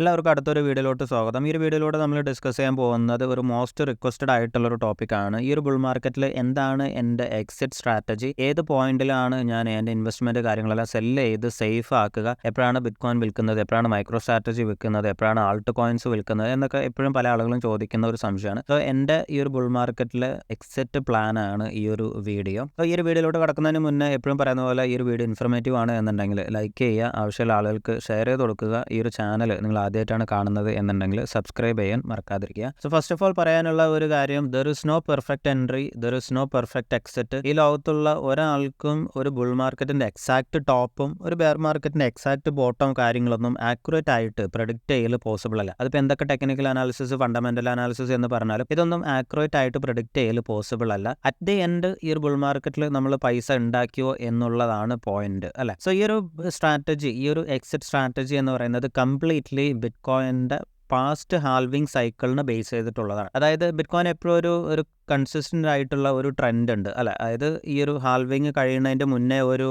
എല്ലാവർക്കും അടുത്തൊരു വീഡിയോയിലോട്ട് സ്വാഗതം. ഈ ഒരു വീഡിയോയിലൂടെ നമ്മൾ ഡിസ്കസ് ചെയ്യാൻ പോകുന്നത് ഒരു മോസ്റ്റ് റിക്വസ്റ്റഡ് ആയിട്ടുള്ളൊരു ടോപ്പിക്കാണ്. ഈ ഒരു ബുൾ മാർക്കറ്റിൽ എന്താണ് എൻ്റെ എക്സിറ്റ് സ്ട്രാറ്റജി, ഏത് പോയിന്റിലാണ് ഞാൻ എൻ്റെ ഇൻവെസ്റ്റ്മെൻറ്റ് കാര്യങ്ങളെല്ലാം സെല്ല് ചെയ്ത് സേഫ് ആക്കുക, എപ്പോഴാണ് ബിറ്റ്കോയിൻ വിൽക്കുന്നത്, എപ്പോഴാണ് മൈക്രോ സ്ട്രാറ്റജി വിൽക്കുന്നത്, എപ്പോഴാണ് ആൾട്ട് കോയിൻസ് വിൽക്കുന്നത് എന്നൊക്കെ എപ്പോഴും പല ആളുകളും ചോദിക്കുന്ന ഒരു സംശയമാണ്. സോ എൻ്റെ ഈ ഒരു ബുൾ മാർക്കറ്റിലെ എക്സിറ്റ് പ്ലാനാണ് ഈ ഒരു വീഡിയോ. സോ ഈ ഒരു വീഡിയോയിലോട്ട് കടക്കുന്നതിന് മുന്നേ എപ്പോഴും പറയുന്ന പോലെ ഈ ഒരു വീഡിയോ ഇൻഫർമേറ്റീവ് ആണ് എന്നുണ്ടെങ്കിൽ ലൈക്ക് ചെയ്യുക, ആവശ്യമുള്ള ആളുകൾക്ക് ഷെയർ ചെയ്ത് കൊടുക്കുക. ഈ ഒരു ചാനൽ നിങ്ങൾ ആദ്യമായിട്ടാണ് കാണുന്നത് എന്നുണ്ടെങ്കിൽ സബ്സ്ക്രൈബ് ചെയ്യാൻ മറക്കാതിരിക്കുക. സോ ഫസ്റ്റ് ഓഫ് ഓൾ പറയാനുള്ള ഒരു കാര്യം, there is no perfect entry, there is no perfect exit. ഈ ലോകത്തുള്ള ഒരാൾക്കും ഒരു ബുൾ മാർക്കറ്റിന്റെ എക്സാക്ട് ടോപ്പും ഒരു ബെയർ മാർക്കറ്റിന്റെ എക്സാക്ട് ബോട്ടവും കാര്യങ്ങളൊന്നും ആക്യുറേറ്റ് ആയിട്ട് പ്രഡിക്റ്റ് ചെയ്യൽ പോസിബിൾ അല്ല. അതിപ്പോൾ എന്തൊക്കെ ടെക്നിക്കൽ അനാലിസിസ്, ഫണ്ടമെന്റൽ അനാലിസിസ് എന്ന് പറഞ്ഞാലും ഇതൊന്നും ആക്യുറേറ്റ് ആയിട്ട് പ്രഡിക്റ്റ് ചെയ്യൽ പോസിബിൾ അല്ല. അറ്റ് ദി എൻഡ് ഈ ഒരു ബുൾ മാർക്കറ്റിൽ നമ്മൾ പൈസ ഉണ്ടാക്കിയോ എന്നുള്ളതാണ് പോയിന്റ്, അല്ലെ? സോ ഈ ഒരു സ്ട്രാറ്റജി, ഈ ഒരു എക്സിറ്റ് സ്ട്രാറ്റജി എന്ന് പറയുന്നത് കംപ്ലീറ്റ്ലി ബിറ്റ്കോയിൻ്റെ പാസ്റ്റ് ഹാൽവിംഗ് സൈക്കിളിന് ബേസ് ചെയ്തിട്ടുള്ളതാണ്. അതായത് ബിറ്റ്കോയിൻ എപ്പോഴും ഒരു കൺസിസ്റ്റൻ്റ് ആയിട്ടുള്ള ഒരു ട്രെൻഡ് ഉണ്ട്, അല്ലെ? അതായത് ഈ ഒരു ഹാൽവിങ് കഴിയുന്നതിൻ്റെ മുന്നേ ഒരു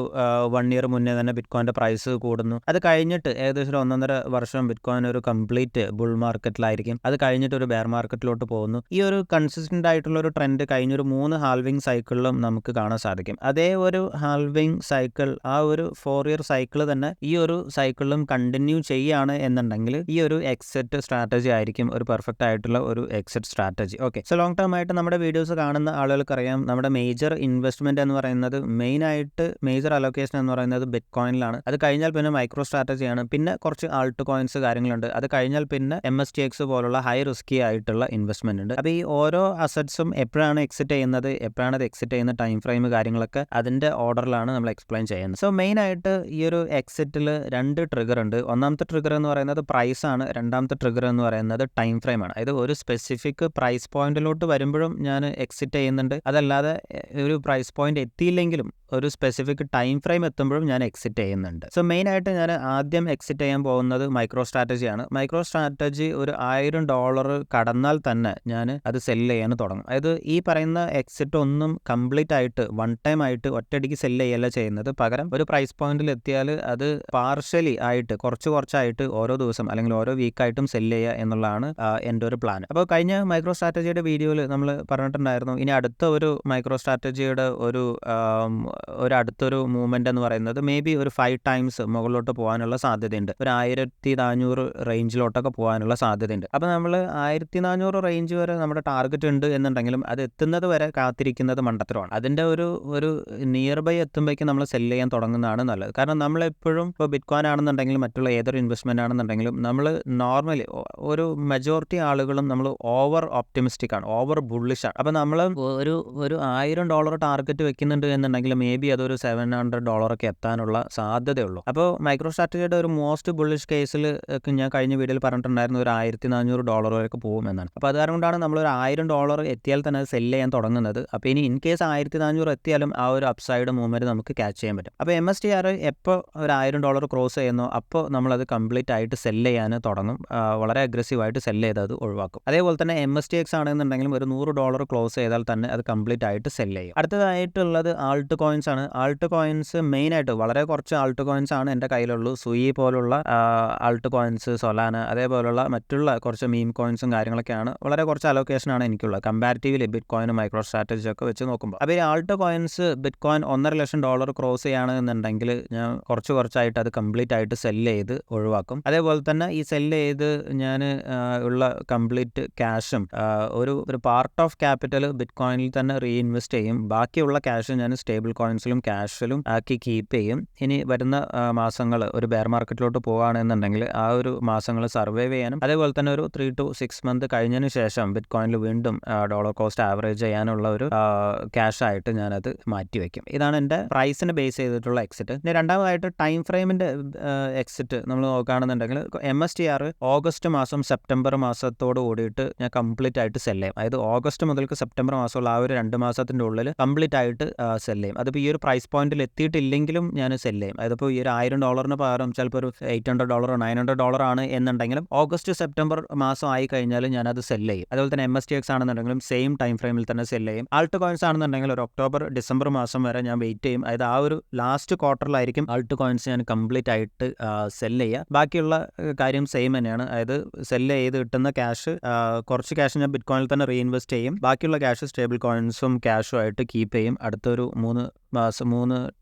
1 ഇയർ മുന്നേ തന്നെ ബിറ്റ്കോയിൻ്റെ പ്രൈസ് കൂടുന്നു. അത് കഴിഞ്ഞിട്ട് ഏകദേശം 1.5 വർഷം ബിറ്റ്കോയിൻ ഒരു കംപ്ലീറ്റ് ബുൾ മാർക്കറ്റിലായിരിക്കും. അത് കഴിഞ്ഞിട്ട് ഒരു ബെയർ മാർക്കറ്റിലോട്ട് പോകുന്നു. ഈ ഒരു കൺസിസ്റ്റൻ്റ് ആയിട്ടുള്ള ഒരു ട്രെൻഡ് കഴിഞ്ഞൊരു 3 ഹാൽവിംഗ് സൈക്കിളിലും നമുക്ക് കാണാൻ സാധിക്കും. അതേ ഒരു ഹാൽവിംഗ് സൈക്കിൾ, ആ ഒരു 4 ഇയർ സൈക്കിൾ തന്നെ ഈ ഒരു സൈക്കിളിലും കണ്ടിന്യൂ ചെയ്യുകയാണ് എന്നുണ്ടെങ്കിൽ ഈ ഒരു എക്സിറ്റ് സ്ട്രാറ്റജി ആയിരിക്കും ഒരു പെർഫെക്റ്റ് ആയിട്ടുള്ള ഒരു exit strategy. Okay, so long term ആയിട്ട് നമ്മുടെ വീഡിയോസ് കാണുന്ന ആളുകൾക്കറിയാം, നമ്മുടെ മേജർ ഇൻവെസ്റ്റ്മെന്റ് എന്ന് പറയുന്നത്, മെയിൻ ആയിട്ട് മേജർ അലോക്കേഷൻ എന്ന് പറയുന്നത് ബിറ്റ്കോയിനിലാണ്. അത് കഴിഞ്ഞാൽ പിന്നെ മൈക്രോ സ്ട്രാറ്റജിയാണ്, പിന്നെ കുറച്ച് ആൾട്ട് കോയിൻസ് കാര്യങ്ങളുണ്ട്. അത് കഴിഞ്ഞാൽ പിന്നെ MSTX പോലുള്ള ഹൈ റിസ്കി ആയിട്ടുള്ള ഇൻവെസ്റ്റ്മെന്റ് ഉണ്ട്. അപ്പോൾ ഈ ഓരോ അസറ്റ്സും എപ്പോഴാണ് എക്സിറ്റ് ചെയ്യുന്നത്, എപ്പോഴാണ് അത് എക്സിറ്റ് ചെയ്യുന്ന ടൈം ഫ്രെയിം കാര്യങ്ങളൊക്കെ അതിന്റെ ഓർഡറിലാണ് നമ്മൾ എക്സ്പ്ലെയിൻ ചെയ്യുന്നത്. സോ മെയിൻ ആയിട്ട് ഈ ഒരു എക്സിറ്റിൽ 2 ട്രിഗർ ഉണ്ട്. ഒന്നാമത്തെ ട്രിഗർ എന്ന് പറയുന്നത് പ്രൈസ് ആണ്, രണ്ടാമത്തെ ട്രിഗർ എന്ന് പറയുന്നത് ടൈം ഫ്രെയിം ആണ്. അതായത് ഒരു സ്പെസിഫിക് പ്രൈസ് പോയിന്റിലോട്ട് വരുമ്പോഴും ഞാൻ എക്സിറ്റ് ചെയ്യുന്നുണ്ട്, അതല്ലാതെ ഒരു പ്രൈസ് പോയിന്റ് എത്തിയില്ലെങ്കിലും ഒരു സ്പെസിഫിക് ടൈം ഫ്രെയിം എത്തുമ്പോഴും ഞാൻ എക്സിറ്റ് ചെയ്യുന്നുണ്ട്. സോ മെയിൻ ആയിട്ട് ഞാൻ ആദ്യം എക്സിറ്റ് ചെയ്യാൻ പോകുന്നത് മൈക്രോ സ്ട്രാറ്റജിയാണ്. മൈക്രോ സ്ട്രാറ്റജി ഒരു $1000 കടന്നാൽ തന്നെ ഞാൻ അത് സെല്ല് ചെയ്യാൻ തുടങ്ങും. അതായത് ഈ പറയുന്ന എക്സിറ്റ് ഒന്നും കംപ്ലീറ്റ് ആയിട്ട് വൺ ടൈം ആയിട്ട് ഒറ്റയടിക്ക് സെല്ല് ചെയ്യല്ല ചെയ്യുന്നത്. പകരം ഒരു പ്രൈസ് പോയിന്റിൽ എത്തിയാൽ അത് പാർഷ്യലി ആയിട്ട് കുറച്ചായിട്ട് ഓരോ ദിവസം അല്ലെങ്കിൽ ഓരോ വീക്കായിട്ടും സെല്ല് ചെയ്യുക എന്നുള്ളതാണ് എൻ്റെ ഒരു പ്ലാൻ. അപ്പോൾ കഴിഞ്ഞ മൈക്രോ സ്ട്രാറ്റജിയുടെ വീഡിയോയിൽ നമ്മൾ പറഞ്ഞിട്ടുണ്ടായിരുന്നു, ഇനി അടുത്ത ഒരു മൈക്രോ സ്ട്രാറ്റജിയുടെ ഒരു അടുത്തൊരു മൂവ്മെന്റ് എന്ന് പറയുന്നത് മേ ബി ഒരു 5 ടൈംസ് മുകളിലോട്ട് പോകാനുള്ള സാധ്യതയുണ്ട്. ഒരു 1400 റേഞ്ചിലോട്ടൊക്കെ പോകാനുള്ള സാധ്യതയുണ്ട്. അപ്പോൾ നമ്മൾ 1400 റേഞ്ച് വരെ നമ്മുടെ ടാർഗറ്റ് ഉണ്ട് എന്നുണ്ടെങ്കിലും അത് എത്തുന്നത് വരെ കാത്തിരിക്കുന്നത് മണ്ടത്തരമാണ്. അതിൻ്റെ ഒരു നിയർ ബൈ എത്തുമ്പോഴേക്കും നമ്മൾ സെല്ല് ചെയ്യാൻ തുടങ്ങുന്നതാണ് നല്ലത്. കാരണം നമ്മളെപ്പോഴും ഇപ്പോൾ ബിറ്റ്കോയിൻ ആണെന്നുണ്ടെങ്കിലും മറ്റുള്ള ഏതൊരു ഇൻവെസ്റ്റ്മെന്റ് ആണെന്നുണ്ടെങ്കിലും നമ്മൾ നോർമലി ഒരു മെജോറിറ്റി ആളുകളും നമ്മൾ ഓവർ ഓപ്റ്റിമിസ്റ്റിക് ആണ്, ഓവർ ബുള്ളിഷ് ആണ്. അപ്പോൾ നമ്മൾ ഒരു $1000 ടാർഗറ്റ് വെക്കുന്നുണ്ട് എന്നുണ്ടെങ്കിൽ മേ ബി അതൊരു $700 ഒക്കെ എത്താനുള്ള സാധ്യതയുള്ളൂ. അപ്പോൾ മൈക്രോ സ്ട്രാറ്റജിയുടെ ഒരു മോസ്റ്റ് ബുള്ളിഷ് കേസിൽ ഞാൻ കഴിഞ്ഞ വീഡിയോയിൽ പറഞ്ഞിട്ടുണ്ടായിരുന്നു ഒരു $1400 വരെയൊക്കെ പോകും എന്നാണ്. അപ്പോൾ അത് കാരണം കൊണ്ടാണ് നമ്മൾ ഒരു $1000 എത്തിയാൽ തന്നെ അത് സെല്ല് ചെയ്യാൻ തുടങ്ങുന്നത്. അപ്പോൾ ഇനി ഇൻ കേസ് 1400 എത്തിയാലും ആ ഒരു അപ്സൈഡ് മൂവ്മെന്റ് നമുക്ക് ക്യാച്ച് ചെയ്യാൻ പറ്റും. അപ്പോൾ MSTR എപ്പോൾ ഒരു $1000 ക്രോസ് ചെയ്യുന്നോ അപ്പോൾ നമ്മളത് കംപ്ലീറ്റ് ആയിട്ട് സെല്ല് ചെയ്യാൻ തുടങ്ങും. വളരെ അഗ്രസീവായിട്ട് സെല്ല് ചെയ്ത് അത് ഒഴിവാക്കും. അതേപോലെ തന്നെ MSTX ആണെന്നുണ്ടെങ്കിലും ഒരു $100 ക്ലോസ് ചെയ്താൽ തന്നെ അത് കംപ്ലീറ്റ് ആയിട്ട് സെല്ല് ചെയ്യും. അടുത്തതായിട്ടുള്ളത് ആൾട്ട് കോയിൻസ് ആണ്. ആൾട്ട് കോയിൻസ് മെയിൻ ആയിട്ട് വളരെ കുറച്ച് ആൾട്ട് കോയിൻസ് ആണ് എൻ്റെ കയ്യിലുള്ളൂ. സുയി പോലുള്ള ആൾട്ട് കോയിൻസ്, സൊലാന, അതേപോലുള്ള മറ്റുള്ള കുറച്ച് മീം കോയിൻസും കാര്യങ്ങളൊക്കെയാണ്. വളരെ കുറച്ച് അലോക്കേഷനാണ് എനിക്കുള്ളത് കമ്പാരിറ്റീവ്ലി ബിറ്റ്കോയിനും മൈക്രോ സ്ട്രാറ്റജി ഒക്കെ വെച്ച് നോക്കുമ്പോൾ. അപ്പോൾ ഈ ആൾട്ട് കോയിൻസ് ബിറ്റ്കോയിൻ $1,50,000 ക്രോസ് ചെയ്യുകയാണെന്നുണ്ടെങ്കിൽ ഞാൻ കുറച്ചായിട്ട് അത് കംപ്ലീറ്റ് ആയിട്ട് സെല്ല് ചെയ്ത് ഒഴിവാക്കും. അതേപോലെ തന്നെ ഈ സെല്ല് ചെയ്ത് ഞാൻ ഉള്ള കംപ്ലീറ്റ് ക്യാഷും ഒരു പാർട്ട് ഓഫ് ക്യാപിറ്റൽ ബിറ്റ്കോയിനിൽ തന്നെ റീഇൻവെസ്റ്റ് ചെയ്യും. ബാക്കിയുള്ള ക്യാഷ് ഞാൻ സ്റ്റേബിൾ കോയിൻസിലും ക്യാഷിലും ആക്കി കീപ്പ് ചെയ്യും. ഇനി വരുന്ന മാസങ്ങൾ ഒരു ബെയർ മാർക്കറ്റിലോട്ട് പോകുകയാണെന്നുണ്ടെങ്കിൽ ആ ഒരു മാസങ്ങൾ സർവൈവ് ചെയ്യാനും അതേപോലെ തന്നെ ഒരു 3 to 6 മന്ത് കഴിഞ്ഞതിന് ശേഷം ബിറ്റ്കോയിനിൽ വീണ്ടും ഡോളർ കോസ്റ്റ് ആവറേജ് ചെയ്യാനുള്ള ഒരു ക്യാഷ് ആയിട്ട് ഞാനത് മാറ്റിവെക്കും. ഇതാണ് എൻ്റെ പ്രൈസിന് ബേസ് ചെയ്തിട്ടുള്ള എക്സിറ്റ്. ഇനി രണ്ടാമതായിട്ട് ടൈം ഫ്രെയിമിൻ്റെ എക്സിറ്റ് നമ്മൾ നോക്കുകയാണെന്നുണ്ടെങ്കിൽ MSTR ഓഗസ്റ്റ് മാസം സെപ്റ്റംബർ മാസത്തോട് കൂടിയിട്ട് ഞാൻ കംപ്ലീറ്റ് ആയിട്ട് സെല്ല് ചെയ്യും. അതായത് ഓഗസ്റ്റ് മുതൽ മുതൽക്ക് സെപ്റ്റംബർ മാസമുള്ള ആ ഒരു 2 മാസത്തിൻ്റെ ഉള്ളിൽ കംപ്ലീറ്റ് ആയിട്ട് സെൽ ചെയ്യും. അതിപ്പോൾ ഈ ഒരു പ്രൈസ് പോയിന്റിൽ എത്തിയിട്ടില്ലെങ്കിലും ഞാൻ സെൽ ചെയ്യും. അതിപ്പോൾ ഈ ഒരു $1000 പകരം ചിലപ്പോൾ ഒരു $800 $900 ആണ് എന്നുണ്ടെങ്കിലും ഓഗസ്റ്റ് സെപ്റ്റംബർ മാസം ആയി കഴിഞ്ഞാൽ ഞാനത് സെൽ ചെയ്യും. അതുപോലെ തന്നെ MSTX ആണെന്നുണ്ടെങ്കിലും സെയിം ടൈം ഫ്രെയിമിൽ തന്നെ സെൽ ചെയ്യും. ആൾട്ട് കോയിൻസ് ആണെന്നുണ്ടെങ്കിൽ ഒരു ഒക്ടോബർ ഡിസംബർ മാസം വരെ ഞാൻ വെയിറ്റ് ചെയ്യും. അതായത് ആ ഒരു ലാസ്റ്റ് ക്വാർട്ടറിലായിരിക്കും ആൾട്ട് കോയിൻസ് ഞാൻ കംപ്ലീറ്റ് ആയിട്ട് സെൽ ചെയ്യുക. ബാക്കിയുള്ള കാര്യം സെയിം തന്നെയാണ്. അതായത് സെൽ ചെയ്ത് കിട്ടുന്ന ക്യാഷ്, കുറച്ച് ക്യാഷ് ഞാൻ ബിറ്റ്കോയിനിൽ തന്നെ റീഇൻവെസ്റ്റ് ചെയ്യും. ബാക്കിയുള്ള ക്യാഷ് സ്റ്റേബിൾ കോയിൻസും ക്യാഷും ആയിട്ട് കീപ്പ് ചെയ്യും. അടുത്തൊരു 3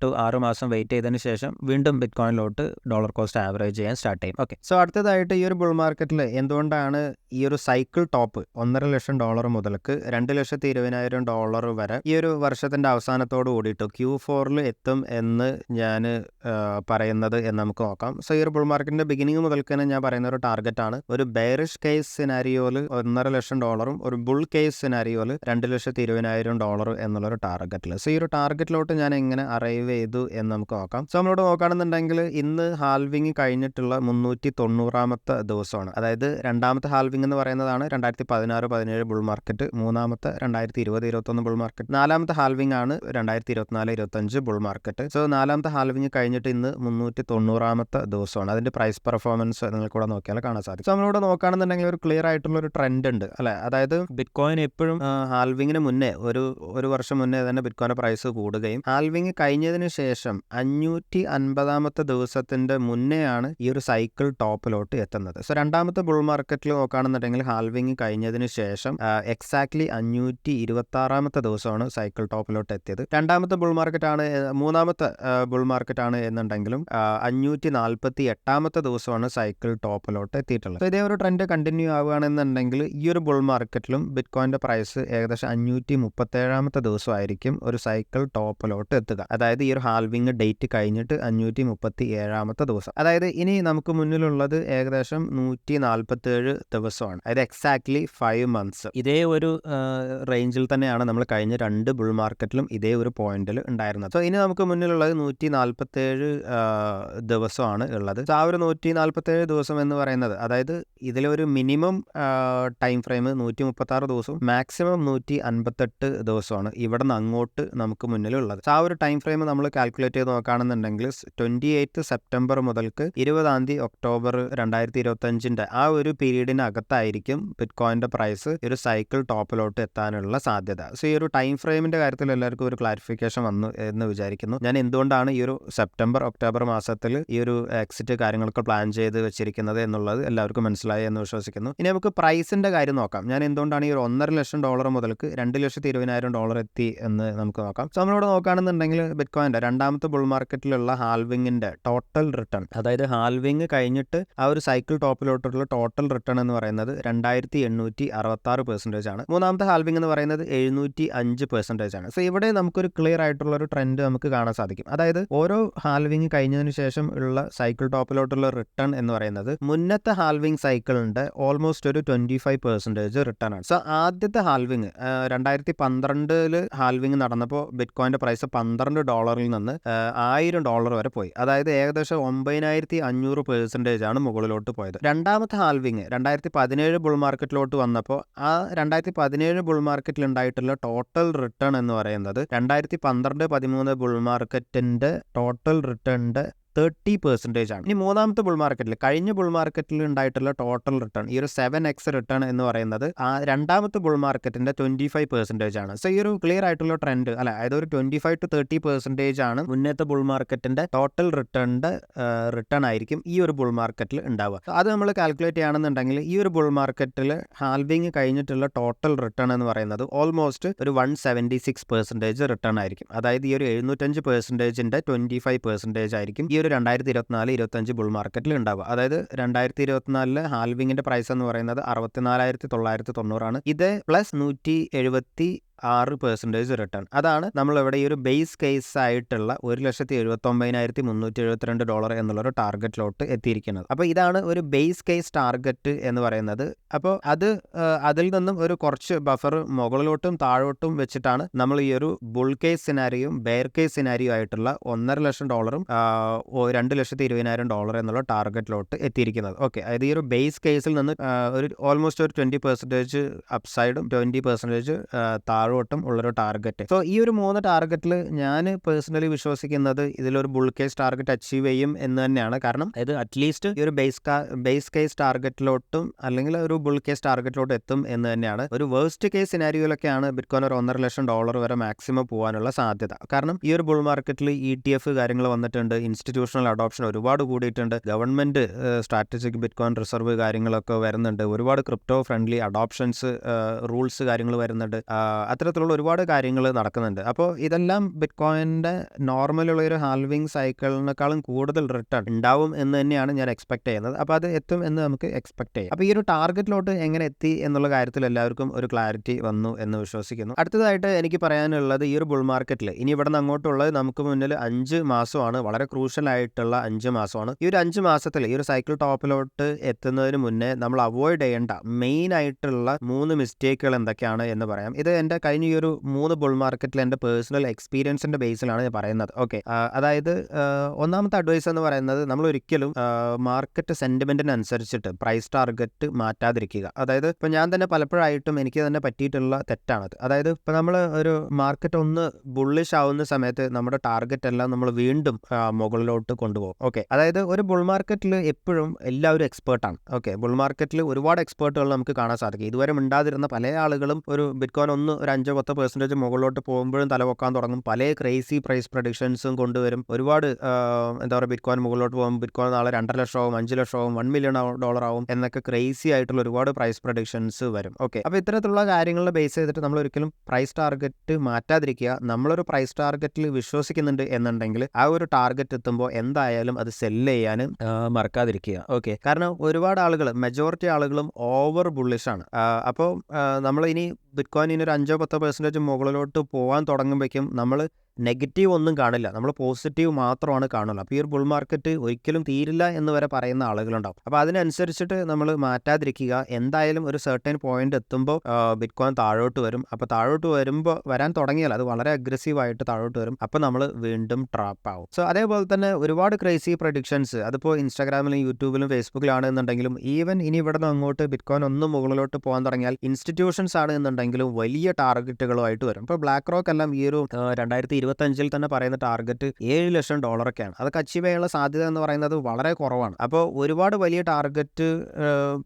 to 6 മാസം വെയിറ്റ് ചെയ്തതിന് ശേഷം വീണ്ടും ബിറ്റ്കോയിനിലോട്ട് ഡോളർ കോസ്റ്റ് ആവറേജ് ചെയ്യാൻ സ്റ്റാർട്ട് ചെയ്യും. ഓക്കെ, സോ അടുത്തതായിട്ട് ഈ ഒരു ബുൾ മാർക്കറ്റിൽ എന്തുകൊണ്ടാണ് ഈ ഒരു സൈക്കിൾ ടോപ്പ് $1.5 ലക്ഷം മുതൽക്ക് $2,20,000 വരെ ഈ ഒരു വർഷത്തിന്റെ അവസാനത്തോട് കൂടിയിട്ട് Q4 എത്തും എന്ന് ഞാൻ പറയുന്നത് എന്ന് നമുക്ക് നോക്കാം. സോ ഈ ഒരു ബുൾ മാർക്കറ്റിന്റെ ബിഗിനിങ് മുതൽക്ക് തന്നെ ഞാൻ പറയുന്ന ഒരു ടാർഗറ്റ് ആണ്. ഒരു ബെയറിഷ് കേസ് സിനാരിയോയിൽ $1.5 ലക്ഷം, ഒരു ബുൾ കേസ് സിനാരിയോയിൽ $2,20,000 എന്നുള്ളൊരു ടാർഗറ്റിൽ. സോ ഈ ഒരു ടാർഗറ്റിലോട്ട് ഞാൻ എങ്ങനെ അറൈവ് ചെയ്തു എന്ന് നമുക്ക് നോക്കാം. സോ നമ്മളോട് നോക്കുകയാണെന്നുണ്ടെങ്കിൽ ഇന്ന് ഹാൽവിങ് കഴിഞ്ഞിട്ടുള്ള 390ാമത്തെ ദിവസമാണ്. അതായത് രണ്ടാമത്തെ ഹാൽവിങ് എന്ന് പറയുന്നതാണ് 2016-17 ബുൾ മാർക്കറ്റ്, മൂന്നാമത്തെ 2020-21 ബുൾ മാർക്കറ്റ്, നാലാമത്തെ ഹാൽവിങ് ആണ് 2024-25 ബുൾ മാർക്കറ്റ്. സോ നാലാമത്തെ ഹാൽവിങ് കഴിഞ്ഞിട്ട് ഇന്ന് 390ാമത്തെ ദിവസമാണ്. അതിന്റെ പ്രൈസ് പെർഫോമൻസ് നിങ്ങൾക്ക് കൂടെ നോക്കിയാൽ കാണാൻ സാധിക്കും. സോ നമ്മളോട് നോക്കുകയാണെന്നുണ്ടെങ്കിൽ ഒരു ക്ലിയർ ആയിട്ടുള്ള ഒരു ട്രെൻഡ് ഉണ്ട് അല്ലെ. അതായത് ബിറ്റ്കോയിൻ എപ്പോഴും ഹാൽവിങ്ങിന് മുന്നേ ഒരു വർഷം മുന്നേ തന്നെ ബിറ്റ്കോയിൻ പ്രൈസ് കൂടുകയും ഹാൽവിങ് കഴിഞ്ഞതിന് ശേഷം 550ാമത്തെ ദിവസത്തിന്റെ മുന്നേ ആണ് ഈ ഒരു സൈക്കിൾ ടോപ്പിലോട്ട് എത്തുന്നത്. സോ രണ്ടാമത്തെ ബുൾ മാർക്കറ്റിൽ നോക്കുകയാണെന്നുണ്ടെങ്കിൽ ഹാൽവിങ് കഴിഞ്ഞതിന് ശേഷം എക്സാക്ട്ലി 526ാമത്തെ ദിവസമാണ് സൈക്കിൾ ടോപ്പിലോട്ട് എത്തിയത്. രണ്ടാമത്തെ ബുൾ മാർക്കറ്റ് ആണ്, മൂന്നാമത്തെ ബുൾ മാർക്കറ്റ് ആണ് എന്നുണ്ടെങ്കിലും 548ാമത്തെ ദിവസമാണ് സൈക്കിൾ ടോപ്പിലോട്ട് എത്തിയിട്ടുള്ളത്. ഇതേ ഒരു ട്രെൻഡ് കണ്ടിന്യൂ ആവുകയാണെന്നുണ്ടെങ്കിൽ ഈ ഒരു ബുൾ മാർക്കറ്റിലും ബിറ്റ്കോയിന്റെ പ്രൈസ് ഏകദേശം 537ാമത്തെ ദിവസമായിരിക്കും ഒരു സൈക്കിൾ ടോപ്പിലോട്ട് എത്തുക. അതായത് ഈ ഒരു ഹാൽവിങ് ഡേറ്റ് കഴിഞ്ഞിട്ട് 537ാമത്തെ ദിവസം. അതായത് ഇനി നമുക്ക് മുന്നിലുള്ളത് ഏകദേശം 147 ദിവസമാണ്. അതായത് എക്സാക്ട്ലി 5 months. ഇതേ ഒരു റേഞ്ചിൽ തന്നെയാണ് നമ്മൾ കഴിഞ്ഞ 2 ബുൾ മാർക്കറ്റിലും ഇതേ ഒരു പോയിന്റിൽ ഉണ്ടായിരുന്നത്. സോ ഇനി നമുക്ക് മുന്നിലുള്ളത് 147 ദിവസമാണ് ഉള്ളത്. ആ ഒരു 147 ദിവസം എന്ന് പറയുന്നത്, അതായത് ഇതിലൊരു മിനിമം ടൈം ഫ്രെയിം 136 ദിവസവും മാക്സിമം 158 ദിവസമാണ് ഇവിടെ നിന്ന് അങ്ങോട്ട് നമുക്ക് മുന്നിലുള്ളത്. ആ ഒരു ടൈം ഫ്രെയിം നമ്മൾ കാൽക്കുലേറ്റ് ചെയ്ത് നോക്കുകയാണെന്നുണ്ടെങ്കിൽ 28 സെപ്റ്റംബർ മുതൽക്ക് 20 ഒക്ടോബർ 2025 ആ ഒരു പീരീഡിനകത്തായിരിക്കും ബിറ്റ്കോയിന്റെ പ്രൈസ് ഒരു സൈക്കിൾ ടോപ്പിലോട്ട് എത്താനുള്ള സാധ്യത. സോ ഈ ഒരു ടൈം ഫ്രെയിമിന്റെ കാര്യത്തിൽ എല്ലാവർക്കും ഒരു ക്ലാരിഫിക്കേഷൻ വന്നു എന്ന് വിചാരിക്കുന്നു. ഞാൻ എന്തുകൊണ്ടാണ് ഈ ഒരു സെപ്റ്റംബർ ഒക്ടോബർ മാസത്തിൽ ഈ ഒരു എക്സിറ്റ് കാര്യങ്ങളൊക്കെ പ്ലാൻ ചെയ്ത് വെച്ചിരിക്കുന്നത് എന്നുള്ളത് എല്ലാവർക്കും മനസ്സിലായി എന്ന് വിശ്വസിക്കുന്നു. ഇനി നമുക്ക് പ്രൈസിന്റെ കാര്യം നോക്കാം. ഞാൻ എന്തുകൊണ്ടാണ് ഈ ഒരു $1.5 ലക്ഷം മുതൽക്ക് $2,20,000 എത്തി എന്ന് നമുക്ക് നോക്കാം. സോ നമ്മളോട് നോക്കുകയാണെന്നുണ്ടെങ്കിൽ ബിറ്റ്കോയിന്റെ രണ്ടാമത്തെ ബുൾ മാർക്കറ്റിലുള്ള ഹാൽവിങ്ങിന്റെ ടോട്ടൽ റിട്ടേൺ, അതായത് ഹാൽവിങ് കഴിഞ്ഞിട്ട് ആ ഒരു സൈക്കിൾ ടോപ്പിലോട്ടുള്ള ടോട്ടൽ റിട്ടേൺ എന്ന് പറയുന്നത് 2866% ആണ്. മൂന്നാമത്തെ ഹാൽവിങ് എന്ന് പറയുന്നത് 705% ആണ്. സോ ഇവിടെ നമുക്കൊരു ക്ലിയർ ആയിട്ടുള്ള ഒരു ട്രെൻഡ് നമുക്ക് കാണാൻ സാധിക്കും. അതായത് ഓരോ ഹാൽവിങ് കഴിഞ്ഞതിന് ശേഷം ഉള്ള സൈക്കിൾ ടോപ്പിലോട്ടുള്ള റിട്ടേൺ എന്ന് പറയുന്നത് മുന്നത്തെ ഹാൽവിങ് സൈക്കിളിന്റെ ഓൾമോസ്റ്റ് ഒരു 25% റിട്ടേൺ ആണ്. സോ ആദ്യത്തെ ഹാൽവിങ് 2012 ഹാൽവിങ് നടന്നപ്പോൾ ബിറ്റ്കോയിന്റെ പ്രൈസ് $12 നിന്ന് $1000 വരെ പോയി. അതായത് ഏകദേശം 9500% ആണ് മുകളിലോട്ട് പോയത്. രണ്ടാമത്തെ ഹാൽവിങ് 2017 ബുൾ മാർക്കറ്റിലോട്ട് വന്നപ്പോൾ ആ 2017 ബുൾ മാർക്കറ്റിൽ ഉണ്ടായിട്ടുള്ള ടോട്ടൽ റിട്ടേൺ എന്ന് പറയുന്നത് 2012-13 ബുൾ മാർക്കറ്റിന്റെ ടോട്ടൽ റിട്ടേണിന്റെ 30% ആണ്. ഇനി മൂന്നാമത്തെ ബുൾ മാർക്കറ്റിൽ, കഴിഞ്ഞ ബുൾ മാർക്കറ്റിൽ ഉണ്ടായിട്ടുള്ള ടോട്ടൽ റിട്ടേൺ, ഈ ഒരു 7x റിട്ടേൺ എന്ന് പറയുന്നത് ആ രണ്ടാമത്തെ ബുൾ മാർക്കറ്റിന്റെ 25% ആണ്. സോ ഈ ഒരു ക്ലിയർ ആയിട്ടുള്ള ട്രെൻഡ് അല്ല, അതായത് ഒരു 25-30% ആണ് മുന്നത്തെ ബുൾ മാർക്കറ്റിന്റെ ടോട്ടൽ റിട്ടേൺ ആയിരിക്കും ഈ ഒരു ബുൾ മാർക്കറ്റിൽ ഉണ്ടാവുക. അത് നമ്മൾ കാൽക്കുലേറ്റ് ചെയ്യുകയാണെന്നുണ്ടെങ്കിൽ ഈ ഒരു ബുൾ മാർക്കറ്റിൽ ഹാൽവിങ് കഴിഞ്ഞിട്ടുള്ള ടോട്ടൽ റിട്ടേൺ എന്ന് പറയുന്നത് ഓൾമോസ്റ്റ് ഒരു 176% റിട്ടേൺ ആയിരിക്കും. അതായത് ഈ ഒരു 705%ന്റെ 25% ആയിരിക്കും ഈ ഒരു 2024-25 ബുൾ മാർക്കറ്റിൽ ഉണ്ടാവുക. അതായത് 2024 ഹാൽവിങ്ങിന്റെ പ്രൈസ് എന്ന് പറയുന്നത് 64,990 ആണ്. ഇത് പ്ലസ് 170 6% റിട്ടേൺ. അതാണ് നമ്മളിവിടെ ഈ ഒരു ബേസ് കേസ് ആയിട്ടുള്ള $1,79,372 എന്നുള്ളൊരു ടാർഗറ്റിലോട്ട് എത്തിയിരിക്കുന്നത്. അപ്പോൾ ഇതാണ് ഒരു ബേസ് കേസ് ടാർഗറ്റ് എന്ന് പറയുന്നത്. അപ്പോൾ അതിൽ നിന്നും ഒരു കുറച്ച് ബഫർ മുകളിലോട്ടും താഴോട്ടും വെച്ചിട്ടാണ് നമ്മൾ ഈ ഒരു ബുൾ കേസ് സിനാരിയും ബെയർ കേസ് സിനാരിയും ആയിട്ടുള്ള $1,50,000 $2,20,000 എന്നുള്ള ടാർഗറ്റിലോട്ട് എത്തിയിരിക്കുന്നത്. ഓക്കെ, അതായത് ഈ ഒരു ബേസ് കേസിൽ നിന്ന് ഒരു ഓൾമോസ്റ്റ് ഒരു 20% അപ്സൈഡും 20% താഴോട്ടും ഉള്ളൊരു ടാർഗറ്റ്. സോ ഈ ഒരു 3 ടാർഗറ്റിൽ ഞാൻ പേഴ്സണലി വിശ്വസിക്കുന്നത് ഇതിലൊരു ബുൾ കേസ് ടാർഗറ്റ് അച്ചീവ് ചെയ്യും എന്ന് തന്നെയാണ്. കാരണം ഇത് അറ്റ്ലീസ്റ്റ് ഈ ഒരു ബേസ് കേസ് ടാർഗറ്റിലോട്ടും അല്ലെങ്കിൽ ഒരു ബുൾ കേസ് ടാർഗറ്റിലോട്ട് എത്തും എന്ന് തന്നെയാണ്. ഒരു വേഴ്സ്റ്റ് കേസ് സിനാരിയോയിലൊക്കെയാണ് ബിറ്റ്കോയിൻ ഒരു $1,50,000 വരെ മാക്സിമം പോകാനുള്ള സാധ്യത. കാരണം ഈ ഒരു ബുൾ മാർക്കറ്റിൽ ETF കാര്യങ്ങൾ വന്നിട്ടുണ്ട്, ഇൻസ്റ്റിറ്റ്യൂഷണൽ അഡോപ്ഷൻ ഒരുപാട് കൂടിയിട്ടുണ്ട്, ഗവൺമെന്റ് സ്ട്രാറ്റജിക് ബിറ്റ്കോയിൻ റിസർവ് കാര്യങ്ങളൊക്കെ വരുന്നുണ്ട്, ഒരുപാട് ക്രിപ്റ്റോ ഫ്രണ്ട്ലി അഡോപ്ഷൻസ് റൂൾസ് കാര്യങ്ങൾ വരുന്നുണ്ട്, അത്തരത്തിലുള്ള ഒരുപാട് കാര്യങ്ങൾ നടക്കുന്നുണ്ട്. അപ്പോൾ ഇതെല്ലാം ബിറ്റ്കോയിൻ്റെ നോർമലുള്ള ഒരു ഹാൽവിംഗ് സൈക്കിളിനേക്കാളും കൂടുതൽ റിട്ടേൺ ഉണ്ടാവും എന്ന് തന്നെയാണ് ഞാൻ എക്സ്പെക്ട് ചെയ്യുന്നത്. അപ്പോൾ അത് എത്തും എന്ന് നമുക്ക് എക്സ്പെക്ട് ചെയ്യാം. അപ്പോൾ ഈ ഒരു ടാർഗറ്റിലോട്ട് എങ്ങനെ എത്തി എന്നുള്ള കാര്യത്തിൽ എല്ലാവർക്കും ഒരു ക്ലാരിറ്റി വന്നു എന്ന് വിശ്വസിക്കുന്നു. അടുത്തതായിട്ട് എനിക്ക് പറയാനുള്ളത് ഈ ഒരു ബുൾ മാർക്കറ്റിൽ ഇനി ഇവിടെ നിന്ന് അങ്ങോട്ടുള്ളത് നമുക്ക് മുന്നിൽ 5 മാസമാണ്, വളരെ ക്രൂഷ്യൽ ആയിട്ടുള്ള 5 മാസമാണ്. ഈ ഒരു 5 മാസത്തിൽ ഈ ഒരു സൈക്കിൾ ടോപ്പിലോട്ട് എത്തുന്നതിന് മുന്നേ നമ്മൾ അവോയ്ഡ് ചെയ്യേണ്ട മെയിൻ ആയിട്ടുള്ള 3 മിസ്റ്റേക്കുകൾ എന്തൊക്കെയാണ് എന്ന് പറയാം. ഇത് എൻ്റെ കഴിഞ്ഞ ഈ ഒരു 3 ബുൾ മാർക്കറ്റിൽ എൻ്റെ പേഴ്സണൽ എക്സ്പീരിയൻസിന്റെ ബേസിലാണ് ഞാൻ പറയുന്നത്. ഓക്കെ, അതായത് ഒന്നാമത്തെ അഡ്വൈസ് എന്ന് പറയുന്നത് നമ്മൾ ഒരിക്കലും മാർക്കറ്റ് സെന്റിമെന്റിനനുസരിച്ചിട്ട് പ്രൈസ് ടാർഗറ്റ് മാറ്റാതിരിക്കുക. അതായത് ഇപ്പം ഞാൻ തന്നെ പലപ്പോഴായിട്ടും എനിക്ക് തന്നെ പറ്റിയിട്ടുള്ള തെറ്റാണത്. അതായത് ഇപ്പം നമ്മൾ ഒരു മാർക്കറ്റ് ഒന്ന് ബുള്ളിഷ് ആവുന്ന സമയത്ത് നമ്മുടെ ടാർഗറ്റ് എല്ലാം നമ്മൾ വീണ്ടും മുകളിലോട്ട് കൊണ്ടുപോകും. ഓക്കെ, അതായത് ഒരു ബുൾ മാർക്കറ്റിൽ എപ്പോഴും എല്ലാവരും എക്സ്പേർട്ടാണ്. ഓക്കെ, ബുൾ മാർക്കറ്റിൽ ഒരുപാട് എക്സ്പേർട്ടുകൾ നമുക്ക് കാണാൻ സാധിക്കും. ഇതുവരെ മിണ്ടാതിരുന്ന പല ആളുകളും ഒരു ബിറ്റ്കോയിൻ ഒരു 5-10% മുകളിലോട്ട് പോകുമ്പോഴും തലവെക്കാൻ തുടങ്ങും. പല ക്രേസി പ്രൈസ് പ്രഡിക്ഷൻസും കൊണ്ടുവരും. ഒരുപാട് എന്താ പറയുക, ബിറ്റ്കോയിൻ മുകളിലോട്ട് പോകുമ്പോൾ ബിറ്റ്കോയിൻ നാളെ 2.5 ലക്ഷം ആവും, 5 ലക്ഷം ആവും, $1 മില്യൺ ആവും എന്നൊക്കെ ക്രേസി ആയിട്ടുള്ള ഒരുപാട് പ്രൈസ് പ്രഡിക്ഷൻസ് വരും. ഓക്കെ, അപ്പോൾ ഇത്തരത്തിലുള്ള കാര്യങ്ങളെ ബേസ് ചെയ്തിട്ട് നമ്മൾ ഒരിക്കലും പ്രൈസ് ടാർഗറ്റ് മാറ്റാതിരിക്കുക. നമ്മളൊരു പ്രൈസ് ടാർഗറ്റിൽ വിശ്വസിക്കുന്നുണ്ട് എന്നുണ്ടെങ്കിൽ ആ ഒരു ടാർഗറ്റ് എത്തുമ്പോൾ എന്തായാലും അത് സെല്ല് ചെയ്യാൻ മറക്കാതിരിക്കുക. ഓക്കെ, കാരണം ഒരുപാട് ആളുകൾ, മെജോറിറ്റി ആളുകളും ഓവർ ബുള്ളിഷ് ആണ്. അപ്പോൾ നമ്മൾ ഇനി ബിറ്റ്കോയിൻ ഒരു 5-10% മുകളിലോട്ട് പോകാൻ തുടങ്ങുമ്പോഴേക്കും നമ്മൾ നെഗറ്റീവ് ഒന്നും കാണില്ല, നമ്മൾ പോസിറ്റീവ് മാത്രമാണ് കാണുള്ളൂ. അപ്പോൾ ഈ ഒരു ബുൾ മാർക്കറ്റ് ഒരിക്കലും തീരില്ല എന്ന് വരെ പറയുന്ന ആളുകളുണ്ടാവും. അപ്പോൾ അതിനനുസരിച്ചിട്ട് നമ്മൾ മാറ്റാതിരിക്കുക. എന്തായാലും ഒരു സർട്ടൻ പോയിന്റ് എത്തുമ്പോൾ ബിറ്റ്കോയിൻ താഴോട്ട് വരും. അപ്പോൾ താഴോട്ട് വരാൻ തുടങ്ങിയാൽ അത് വളരെ അഗ്രസീവായിട്ട് താഴോട്ട് വരും. അപ്പോൾ നമ്മൾ വീണ്ടും ട്രാപ്പ് ആവും. സോ അതേപോലെ തന്നെ ഒരുപാട് ക്രേസി പ്രഡിക്ഷൻസ്, അതിപ്പോൾ ഇൻസ്റ്റാഗ്രാമിലും യൂട്യൂബിലും ഫേസ്ബുക്കിലാണെന്നുണ്ടെങ്കിലും ഈവൻ ഇനി ഇവിടെ നിന്ന് അങ്ങോട്ട് ബിറ്റ്കോയിൻ ഒന്ന് മുകളിലോട്ട് പോകാൻ തുടങ്ങിയാൽ ഇൻസ്റ്റിറ്റ്യൂഷൻസ് ആണ് എന്നുണ്ടെങ്കിലും വലിയ ടാർഗറ്റുകളുമായിട്ട് വരും. ഇപ്പോൾ ബ്ലാക്ക് റോക്ക് എല്ലാം ഈ ഒരു 2025 തന്നെ പറയുന്ന ടാർഗറ്റ് $7 ലക്ഷം ഒക്കെയാണ്. അതൊക്കെ അച്ചീവ് ചെയ്യാനുള്ള സാധ്യത എന്ന് പറയുന്നത് വളരെ കുറവാണ്. അപ്പോൾ ഒരുപാട് വലിയ ടാർഗറ്റ്,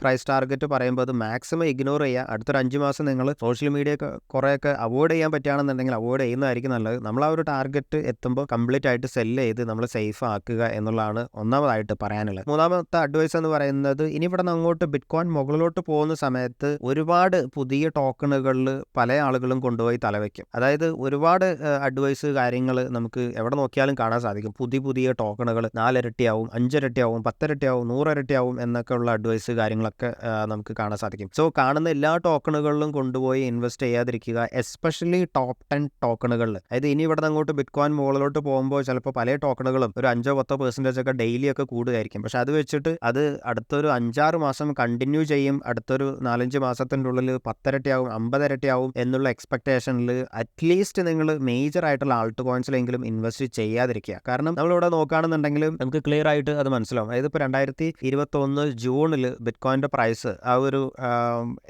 പ്രൈസ് ടാർഗറ്റ് പറയുമ്പോൾ അത് മാക്സിമം ഇഗ്നോർ ചെയ്യുക. അടുത്തൊരു 5 മാസം നിങ്ങൾ സോഷ്യൽ മീഡിയ കുറേയൊക്കെ അവോയ്ഡ് ചെയ്യാൻ പറ്റുകയാണെന്നുണ്ടെങ്കിൽ അവോയ്ഡ് ചെയ്യുന്നതായിരിക്കും നല്ലത്. നമ്മൾ ആ ഒരു ടാർഗറ്റ് എത്തുമ്പോൾ കംപ്ലീറ്റ് ആയിട്ട് സെല്ല് ചെയ്ത് നമ്മൾ സേഫ് ആക്കുക എന്നുള്ളതാണ് ഒന്നാമതായിട്ട് പറയാനുള്ളത്. മൂന്നാമത്തെ അഡ്വൈസ് എന്ന് പറയുന്നത് ഇനി ഇവിടെ നിന്ന് അങ്ങോട്ട് ബിറ്റ്കോയിൻ മുകളിലോട്ട് പോകുന്ന സമയത്ത് ഒരുപാട് പുതിയ ടോക്കണുകളിൽ പല ആളുകളും കൊണ്ടുപോയി തലവെക്കും. അതായത് ഒരുപാട് അഡ്വൈസ് കാര്യങ്ങൾ നമുക്ക് എവിടെ നോക്കിയാലും കാണാൻ സാധിക്കും. പുതിയ ടോക്കണുകൾ 4 ഇരട്ടിയാവും, 5 ഇരട്ടിയാവും, 10 ഇരട്ടിയാവും, 100 ഇരട്ടിയാവും എന്നൊക്കെ ഉള്ള അഡ്വൈസ് കാര്യങ്ങളൊക്കെ നമുക്ക് കാണാൻ സാധിക്കും. സോ കാണുന്ന എല്ലാ ടോക്കണുകളിലും കൊണ്ടുപോയി ഇൻവെസ്റ്റ് ചെയ്യാതിരിക്കുക, എസ്പെഷ്യലി ടോപ്പ് 10 ടോക്കണുകളിൽ. അതായത് ഇനി ഇവിടെ നിന്ന് അങ്ങോട്ട് ബിറ്റ്കോയിൻ മുകളിലോട്ട് പോകുമ്പോൾ ചിലപ്പോൾ പല ടോക്കണുകളും ഒരു 5-10% ഒക്കെ ഡെയിലി ഒക്കെ കൂടുകയായിരിക്കും. പക്ഷെ അത് വെച്ചിട്ട് അത് അടുത്തൊരു 5-6 മാസം കണ്ടിന്യൂ ചെയ്യും, അടുത്തൊരു 4-5 മാസത്തിൻ്റെ ഉള്ളിൽ 10 ഇരട്ടിയാവും, 50 ഇരട്ടിയാവും എന്നുള്ള എക്സ്പെക്ടേഷനിൽ അറ്റ്ലീസ്റ്റ് നിങ്ങൾ മേജർ ആയിട്ടുള്ള ആൾട്ട് കോയിൻസിലെങ്കിലും ഇൻവെസ്റ്റ് ചെയ്യാതിരിക്കുക. കാരണം നമ്മളിവിടെ നോക്കുകയാണെന്നുണ്ടെങ്കിൽ നമുക്ക് ക്ലിയർ ആയിട്ട് അത് മനസ്സിലാവും. അതായത് ഇപ്പോൾ 2021 ജൂണിൽ ബിറ്റ്കോയിൻ്റെ പ്രൈസ് ആ ഒരു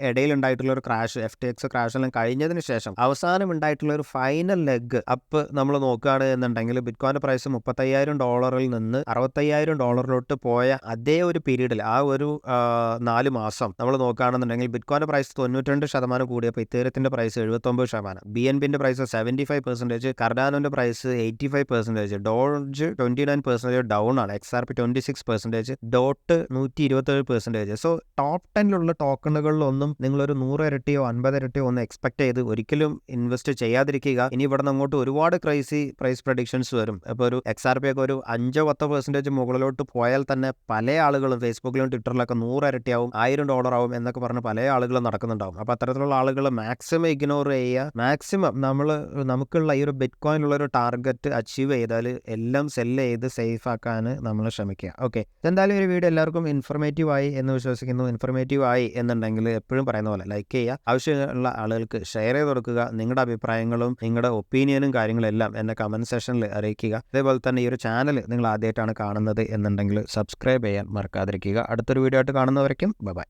ഇടയിലുണ്ടായിട്ടുള്ള ഒരു ക്രാഷ്, FTX ക്രാഷ് എല്ലാം കഴിഞ്ഞതിന് ശേഷം അവസാനം ഉണ്ടായിട്ടുള്ള ഒരു ഫൈനൽ ലെഗ് അപ്പ് നമ്മൾ നോക്കുകയാണ് എന്നുണ്ടെങ്കിൽ ബിറ്റ്കോയിൻ്റെ പ്രൈസ് $30,000 നിന്ന് $65,000 പോയ അതേ ഒരു പീരീഡിൽ, ആ ഒരു 4 മാസം നമ്മൾ നോക്കുകയാണെന്നുണ്ടെങ്കിൽ ബിറ്റ്കോയിൻ്റെ പ്രൈസ് 92% കൂടിയപ്പോൾ ഇത്തേരത്തിൻ്റെ പ്രൈസ് 79%, BNBന്റെ പ്രൈസ് 75%, കാർഡാനോന്റെ പ്രൈസ് 85%, ഡോജ് 29% ഡൗൺ ആണ്, XRP 26%, ഡോട്ട് 127%. സോ ടോപ്പ് 10 ടോക്കണുകളിലൊന്നും നിങ്ങളൊരു 100 ഇരട്ടിയോ 50 ഇരട്ടിയോ ഒന്ന് എക്സ്പെക്ട് ചെയ്ത് ഒരിക്കലും ഇൻവെസ്റ്റ് ചെയ്യാതിരിക്കുക. ഇനി ഇവിടെ നിന്ന് അങ്ങോട്ട് ഒരുപാട് ക്രൈസി പ്രൈസ് പ്രഡിക്ഷൻസ് വരും. ഇപ്പോൾ ഒരു XRP ഒക്കെ ഒരു 5-10% മുകളിലോട്ട് പോയാൽ തന്നെ പല ആളുകളും ഫേസ്ബുക്കിലും ട്വിറ്ററിലൊക്കെ 100 ഇരട്ടിയാവും, $1000 ആവും എന്നൊക്കെ പറഞ്ഞ് പല ആളുകളും നടക്കുന്നുണ്ടാവും. അപ്പോൾ അത്തരത്തിലുള്ള ആളുകൾ മാക്സിമം ഇഗ്നോർ ചെയ്യുക. മാക്സിമം നമുക്കുള്ള ഈ ഒരു ബിറ്റ് കോയിനുള്ള ഒരു ടാർഗറ്റ് അച്ചീവ് ചെയ്താൽ എല്ലാം സെല്ല് ചെയ്ത് സേഫ് ആക്കാൻ നമ്മൾ ശ്രമിക്കുക. ഓക്കെ, എന്തായാലും ഒരു വീഡിയോ എല്ലാവർക്കും ഇൻഫർമേറ്റീവ് ആയി എന്ന് വിശ്വസിക്കുന്നു. ഇൻഫർമേറ്റീവ് ആയി എന്നുണ്ടെങ്കിൽ എപ്പോഴും പറയുന്ന പോലെ ലൈക്ക് ചെയ്യുക, ആവശ്യമുള്ള ആളുകൾക്ക് ഷെയർ ചെയ്ത് കൊടുക്കുക. നിങ്ങളുടെ അഭിപ്രായങ്ങളും നിങ്ങളുടെ ഒപ്പീനിയനും കാര്യങ്ങളെല്ലാം എന്നെ കമൻറ്റ് സെക്ഷനിൽ അറിയിക്കുക. അതേപോലെ തന്നെ ഈ ഒരു ചാനൽ നിങ്ങൾ ആദ്യമായിട്ടാണ് കാണുന്നത് എന്നുണ്ടെങ്കിൽ സബ്സ്ക്രൈബ് ചെയ്യാൻ മറക്കാതിരിക്കുക. അടുത്തൊരു വീഡിയോ ആയിട്ട് കാണുന്നവരേക്കും ബൈ.